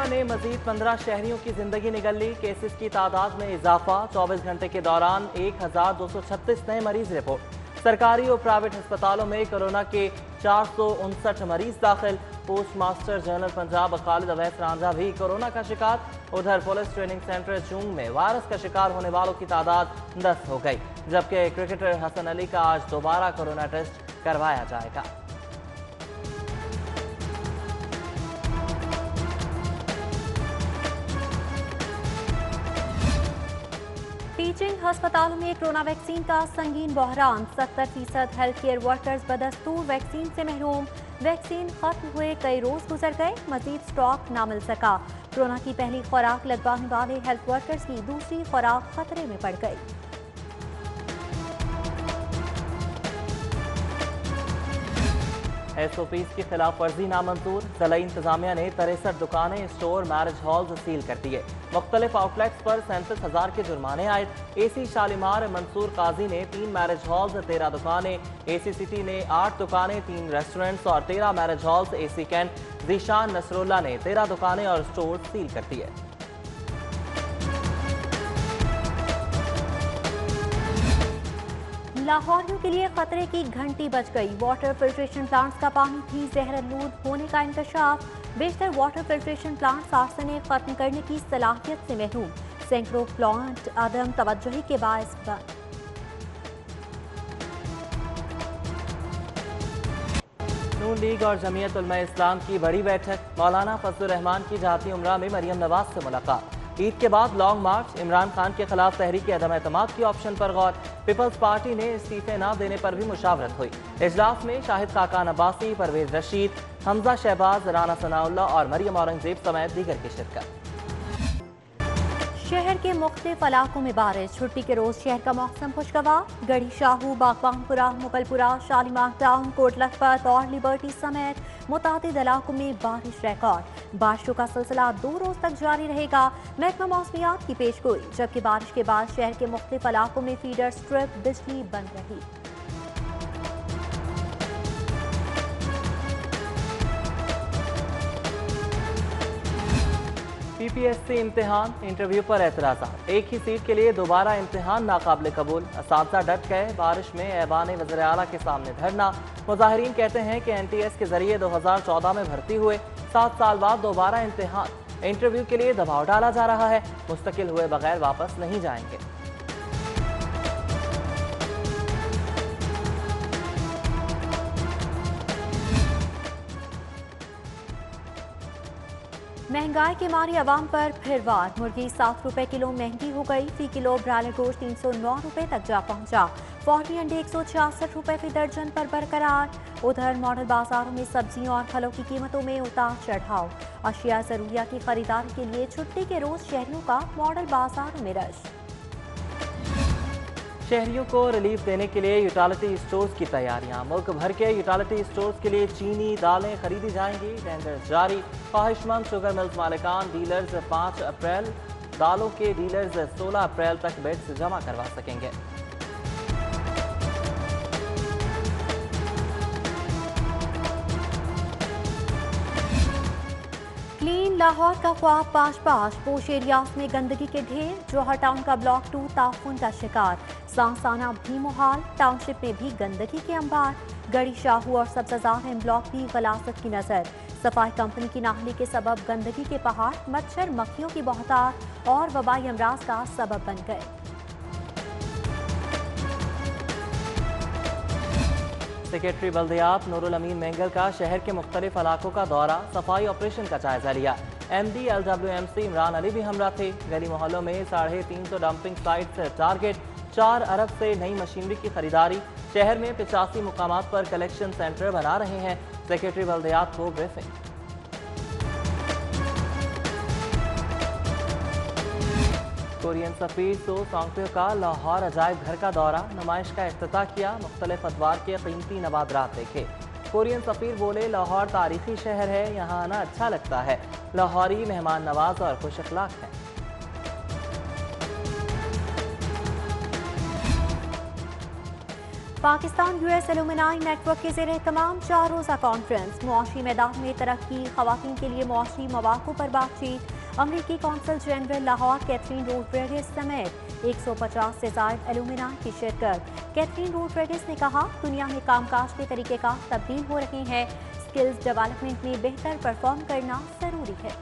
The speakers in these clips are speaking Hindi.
कोरोना ने मजीद 15 शहरियों की जिंदगी निगल ली। केसेस की तादाद में इजाफा। 24 घंटे के दौरान 1236 नए मरीज रिपोर्ट। सरकारी और प्राइवेट अस्पतालों में कोरोना के 459 मरीज दाखिल। Post master general Punjab Khalid Awais Ranjha भी कोरोना का शिकार। उधर पुलिस ट्रेनिंग सेंटर चूंग में वायरस का शिकार होने वालों की तादाद 10 हो गई, जबकि क्रिकेटर हसन अली का आज दोबारा कोरोना टेस्ट करवाया जाएगा। टीचिंग अस्पतालों में कोरोना वैक्सीन का संगीन बहरान। 70% हेल्थ केयर वर्कर्स बदस्तूर वैक्सीन से महरूम। वैक्सीन खत्म हुए कई रोज गुजर गए, मजीद स्टॉक ना मिल सका। कोरोना की पहली खुराक लगवाने वाले हेल्थ वर्कर्स की दूसरी खुराक खतरे में पड़ गई। SOPs की खिलाफ वर्जी नामंजूर। जिला इंतजामिया ने 63 दुकानें, स्टोर, मैरिज हॉल्स सील कर दिए। मुख्तलिफ आउटलेट्स पर 37,000 के जुर्माने आए। AC शालीमार मंसूर काजी ने 3 मैरिज हॉल्स, 13 दुकानें, AC सिटी ने 8 दुकानें, 3 रेस्टोरेंट्स और 13 marriage halls, AC Cantt Zeeshan Nasrullah ने 13 दुकानें और स्टोर सील कर दिए। लाहौरियों के लिए खतरे की घंटी बज गई। वाटर फिल्ट्रेशन प्लांट्स का पानी भी जहरआलूद होने का इंकशाफ। बेशतर वाटर फिल्ट्रेशन प्लांट्स आर्सेनिक खत्म करने की सलाहियत से महरूम। सैकड़ों प्लांट अदम तवज्जुही के बायस बंद। नून लीग और जमीयत उलमा इस्लाम की बड़ी बैठक। मौलाना फजलुर रहमान की जाती उम्रा में मरियम नवाज से मुलाकात। ईद के बाद लॉन्ग मार्च। इमरान खान के खिलाफ तहरीक अदम एतमाद की ऑप्शन पर गौर। पीपल्स पार्टी ने इस्तीफे न देने पर भी मुशावरत हुई। इजलास में शाहिद खाकान अब्बासी, परवेज रशीद, हमजा शहबाज, राना सनाउल्लाह और मरियम औरंगजेब समेत दीगर की शिरकत। शहर के मुख्तलिफ इलाकों में बारिश। छुट्टी के रोज शहर का मौसम खुशगवार। गढ़ी शाहू, बागबानपुरा, मुगलपुरा, शालीमार टाउन, कोट लखपत और लिबर्टी समेत मुतादिद इलाकों में बारिश रिकॉर्ड। बारिशों का सिलसिला 2 रोज तक जारी रहेगा। महकमा मौसमियात की पेशगोई। जबकि बारिश के बाद शहर के मुख्तलिफ इलाकों में फीडर स्ट्रिप बिजली बंद रही। PPSC इम्तिहान, इंटरव्यू पर एतराज़ात। एक ही सीट के लिए दोबारा इम्तिहान नाकाबिल कबूल। असातिज़ा डट गए। बारिश में ऐवान वज़ीर आला के सामने धरना। मुज़ाहिरीन कहते हैं कि NTS के जरिए 2014 में भर्ती हुए, 7 साल बाद दोबारा इम्तिहान। इंटरव्यू के लिए दबाव डाला जा रहा है। मुस्तकिल हुए बगैर वापस नहीं जाएंगे। महंगाई के मारे अवाम पर फिर वार। मुर्गी 7 रुपए किलो महंगी हो गई। फी किलो ब्रायलर गोश्त 309 रुपए तक जा पहुंचा। फौरी अंडे 166 रुपए फी दर्जन पर बरकरार। उधर मॉडल बाजारों में सब्जियों और फलों की कीमतों में उतार चढ़ाव। अशिया जरूरिया की खरीदारी के लिए छुट्टी के रोज शहरियों का मॉडल बाजारों में रश। शहरियों को रिलीफ देने के लिए यूटिलिटी स्टोर्स की तैयारियां। मुल्क भर के यूटिलिटी स्टोर्स के लिए चीनी, दालें खरीदी जाएंगी। टेंडर जारी। ख्वाहिशमंद शुगर मिल्स मालिकान डीलर्स 5 अप्रैल, दालों के डीलर्स 16 अप्रैल तक बिड्स जमा करवा सकेंगे। क्लीन लाहौर का ख्वाब पाश पाश। पोश एरियाज में गंदगी के ढेर। जौहर टाउन का ब्लॉक 2 ताफुन का शिकार। सांसाना भी मुहाल। टाउनशिप में भी गंदगी के अंबार। गढ़ी शाहू और सब्जाजार एम ब्लॉक भी गलासत की नजर। सफाई कंपनी की नाहली के सबब गंदगी के पहाड़, मच्छर मक्खियों की बहुतायत और वबाई अमराज का सबब बन गए। सेक्रेटरी बल्दियात नूरुल अमीन मेंगल का शहर के मुख्तलिफ इलाकों का दौरा। सफाई ऑपरेशन का जायजा लिया। MD LWMC इमरान अली भी हमरा थे। गली मोहल्लों में 350 डंपिंग साइट से टारगेट। 4 अरब से नई मशीनरी की खरीदारी। शहर में 85 मुकामात पर कलेक्शन सेंटर बना रहे हैं। सेक्रेटरी बल्दियात को ब्रीफिंग। कोरियन सफीर सो सांगपियो का लाहौर अजायब घर का दौरा। नुमाइश का इफ्तिताह किया। मुख्तलिफ अदवार के कीमती नवादरात देखे। कोरियन सफीर बोले, लाहौर तारीखी शहर है, यहाँ आना अच्छा लगता है। लाहौरी मेहमान नवाज और खुश अखलाक हैं। पाकिस्तान यूएस एलुमनाई नेटवर्क के ज़ेर तमाम 4 रोज़ा कॉन्फ्रेंस, मुआशी मैदान में तरक्की, खवातीन के लिए मुआशी मौक़ों पर बातचीत। अमरीकी consul general Lahore Catherine Rodriguez समेत 150 से ज़ायद एलुमनाई की शिरकत। कैथरीन रोड्रिगेज ने कहा, दुनिया में कामकाज के तरीक़ेकार तब्दील हो रहे हैं, स्किल्स डेवलपमेंट में बेहतर परफॉर्म करना ज़रूरी है।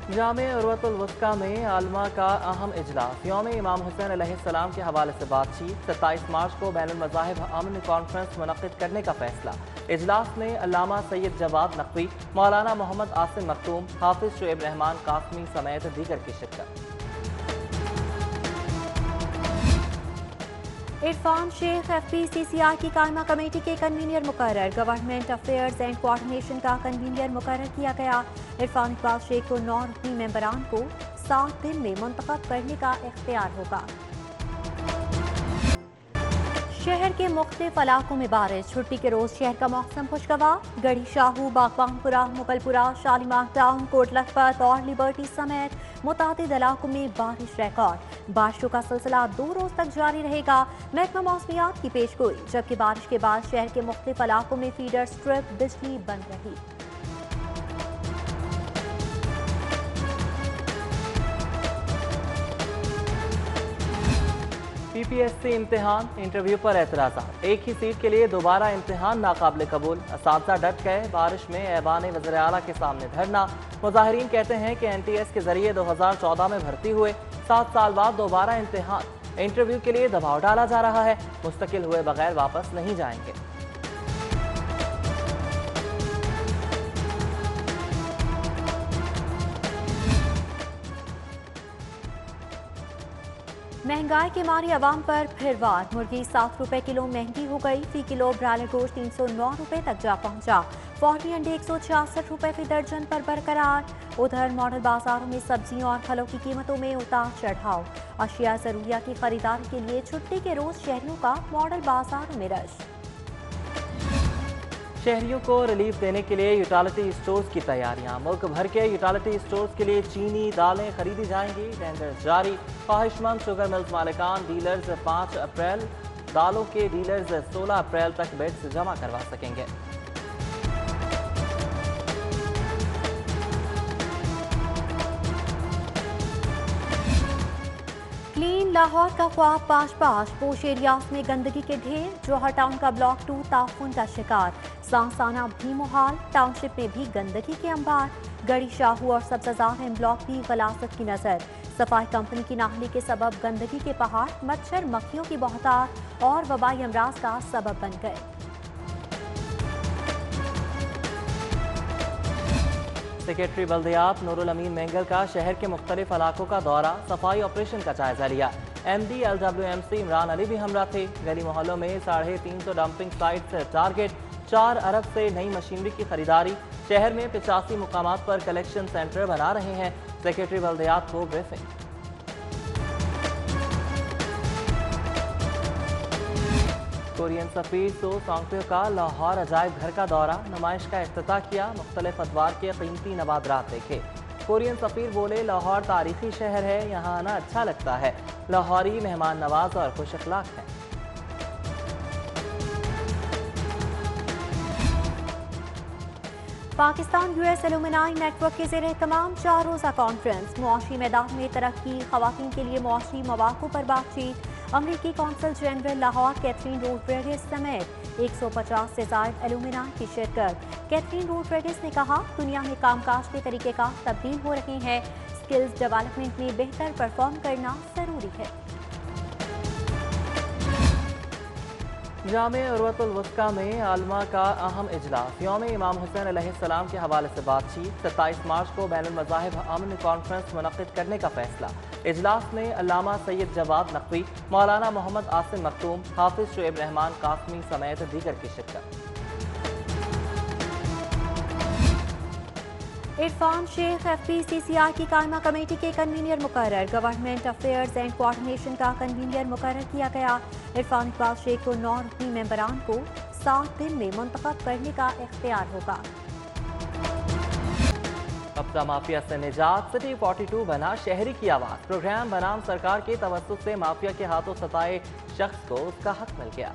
जामे उर्वतुल वुस्का में आलमा का अहम इजलास, यौम इमाम हुसैन अलैहिस्सलाम के हवाले से बातचीत। 27 मार्च को बैनुल मज़ाहिब अमन कॉन्फ्रेंस मुनक़्क़िद करने का फैसला। इजलास में अल्लामा सैयद जवाद नकवी, मौलाना मोहम्मद आसिम मखतूम, हाफिज शुएब रहमान कासमी समेत दीगर की शिरकत। इरफान शेख FPCCI की कायमा कमेटी के कन्वीनर मुकर्रर, गवर्नमेंट अफेयर्स एंड कोऑर्डिनेशन का कन्वीनर मुकर्रर किया गया। इरफान इकबाल शेख को 9 रुकनी मेंबरान को 7 दिन में मुंतखब करने का इख्तियार होगा। शहर के मुख्तलिफ इलाकों में बारिश, छुट्टी के रोज शहर का मौसम खुशगवार। गढ़ी शाहू, बागबानपुरा, मुगलपुरा, शालीमार टाउन, कोट लखपत और लिबर्टी समेत मुतादिद इलाकों में बारिश रिकॉर्ड। बारिशों का सिलसिला 2 रोज तक जारी रहेगा, महकमा मौसमियात की पेशगोई। जबकि बारिश के बाद शहर के मुख्तलिफ इलाकों में फीडर स्ट्रिप बिजली बंद रही। PPSC इम्तिहान, इंटरव्यू पर एतराज़ात, एक ही सीट के लिए दोबारा इम्तिहान नाकाबिल कबूल। असातिज़ा डट गए, बारिश में ऐवान वज़ीर आला के सामने धरना। मुज़ाहिरीन कहते हैं कि NTS के जरिए 2014 में भर्ती हुए, 7 साल बाद दोबारा इम्तिहान, इंटरव्यू के लिए दबाव डाला जा रहा है, मुस्तकिल हुए बगैर वापस नहीं जाएंगे। महंगाई के मारे अवाम पर फिर वार, मुर्गी 7 रुपए किलो महंगी हो गई। फी किलो ब्रायलर गोश्त 309 रुपए तक जा पहुंचा। फौरी अंडे 166 रुपए फी दर्जन पर बरकरार। उधर मॉडल बाजारों में सब्जियों और फलों की कीमतों में उतार चढ़ाव। अशिया जरूरिया की खरीदारी के लिए छुट्टी के रोज शहरियों का मॉडल बाजारों में रश। शहरियों को रिलीफ देने के लिए यूटिलिटी स्टोर्स की तैयारियां, मुल्क भर के यूटिलिटी स्टोर्स के लिए चीनी दालें खरीदी जाएंगी, टेंडर जारी। ख्वाहिशमंद शुगर मिल्स मालिकान डीलर्स 5 अप्रैल, दालों के डीलर्स 16 अप्रैल तक बिड्स जमा करवा सकेंगे। क्लीन लाहौर का ख्वाब पाश पाश, पोश एरियाज में गंदगी के ढेर, जौहर टाउन का ब्लॉक 2 ताफून का शिकार। सांसाना भी मुहाल, टाउनशिप में भी गंदगी के अंबार। गढ़ी शाहू और सब्ज़ार एम ब्लॉक भी गलासत की नज़र। सफाई कंपनी की नाहली के सबब गंदगी के पहाड़, मच्छर मक्खियों की बहुतार और वबाई अमराज का सबब बन गए। सेक्रेटरी बल्दियात नूरुल अमीन मेंगल का शहर के मुख्तलिफ इलाकों का दौरा, सफाई ऑपरेशन का जायजा लिया। MD LWMC इमरान अली भी हमरा थे। गली मोहल्लों में 350 डंपिंग साइट से टारगेट, 4 अरब से नई मशीनरी की खरीदारी। शहर में 85 मुकामात पर कलेक्शन सेंटर बना रहे हैं। सेक्रेटरी बल्दियात को ब्रीफिंग। कोरियन सफीर सो सांगपियो का लाहौर अजायब घर का दौरा, नुमाइश का इफ्तिताह किया, मुख्तलिफ अदवार के कीमती नवादरात देखे। कोरियन सफीर बोले, लाहौर तारीखी शहर है, यहाँ आना अच्छा लगता है। लाहौरी मेहमान नवाज और खुश अखलाक हैं। पाकिस्तान यूएस एलुमनाई नेटवर्क के ज़ेर तमाम 4 रोज़ा कॉन्फ्रेंस, मुआशी मैदान में तरक्की, खवातीन के लिए मुआशी मौक़ों पर बातचीत। अमरीकी consul general Lahore Catherine Rodriguez समेत 150 से ज़ायद एलुमनाई की शिरकत। कैथरीन रोड्रिगेज ने कहा, दुनिया में कामकाज के तरीक़ेकार तब्दील हो रहे हैं, स्किल्स डेवलपमेंट में बेहतर परफॉर्म करना ज़रूरी है। जामे उर्वतुल वुस्का में आलमा का अहम इजलास, यौम इमाम हुसैन अलैहिस्सलाम के हवाले से बातचीत। 27 मार्च को बैनुल मज़ाहिब अमन कॉन्फ्रेंस मुनक़्क़िद करने का फैसला। इजलास में अल्लामा सैयद जवाद नकवी, मौलाना मोहम्मद आसिम मखतूम, हाफिज शुएब रहमान कासमी समेत दीगर की शिरकत। इरफान शेख FPCCI की कायमा कमेटी के कन्वीनर मुकर्रर, गवर्नमेंट अफेयर्स एंड कोऑर्डिनेशन का कन्वीनर मुकर्रर किया गया। इरफान इकबाल शेख को 9 रुकनी मेंबरान को 7 दिन में मुंतखब करने का इख्तियार होगा। अब कूड़ा माफिया से निजात, सिटी 42 बना शहरी की आवाज। प्रोग्राम बनाम सरकार के तवज्जुह से माफिया के हाथों सताए शख्स को उसका हक मिल गया।